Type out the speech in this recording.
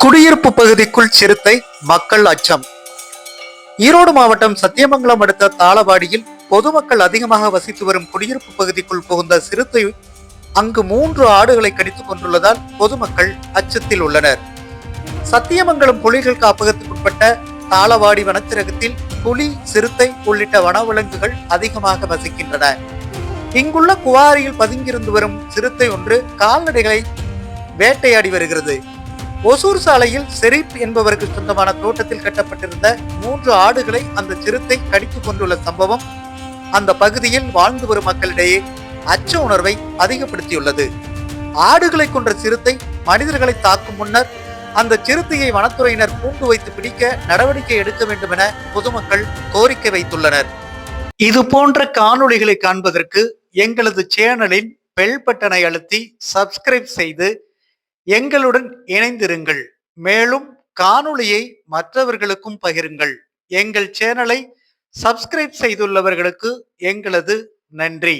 குடியிருப்பு பகுதிக்குள் சிறுத்தை, மக்கள் அச்சம். ஈரோடு மாவட்டம் சத்தியமங்கலம் அடுத்த தாளவாடியில் பொதுமக்கள் அதிகமாக வசித்து வரும் குடியிருப்பு பகுதிக்குள் புகுந்த சிறுத்தை அங்கு 3 ஆடுகளை கடித்துக் கொண்டுள்ளதால் பொதுமக்கள் அச்சத்தில் உள்ளனர். சத்தியமங்கலம் புலிகள் காப்பகத்துக்குட்பட்ட தாளவாடி வனச்சரகத்தில் புலி, சிறுத்தை உள்ளிட்ட வனவிலங்குகள் அதிகமாக வசிக்கின்றன. இங்குள்ள குவாரியில் பதுங்கியிருந்து வரும் சிறுத்தை ஒன்று கால்நடைகளை வேட்டையாடி வருகிறது. ஒசூர் சாலையில் ஷெரீப் என்பவருக்கு சொந்தமான தோட்டத்தில் கட்டப்பட்டிருந்த 3 ஆடுகளை அந்த சிறுத்தை கடித்துக் கொண்டுள்ள சம்பவம் அந்த பகுதியில் வாழ்ந்து வரும் மக்களிடையே அச்ச உணர்வை அதிகப்படுத்தியுள்ளது. ஆடுகளை கொன்ற சிறுத்தை மனிதர்களை தாக்கும் முன்னர் அந்த சிறுத்தையை வனத்துறையினர் கூண்டு வைத்து பிடிக்க நடவடிக்கை எடுக்க வேண்டும் என பொதுமக்கள் கோரிக்கை வைத்துள்ளனர். இது போன்ற காணொளிகளை காண்பதற்கு எங்களது சேனலின் பெல் பட்டனை அழுத்தி சப்ஸ்கிரைப் செய்து எங்களுடன் இணைந்திருங்கள். மேலும் காணொளியை மற்றவர்களுக்கும் பகிருங்கள். எங்கள் சேனலை சப்ஸ்கிரைப் செய்துள்ளவர்களுக்கு எங்களது நன்றி.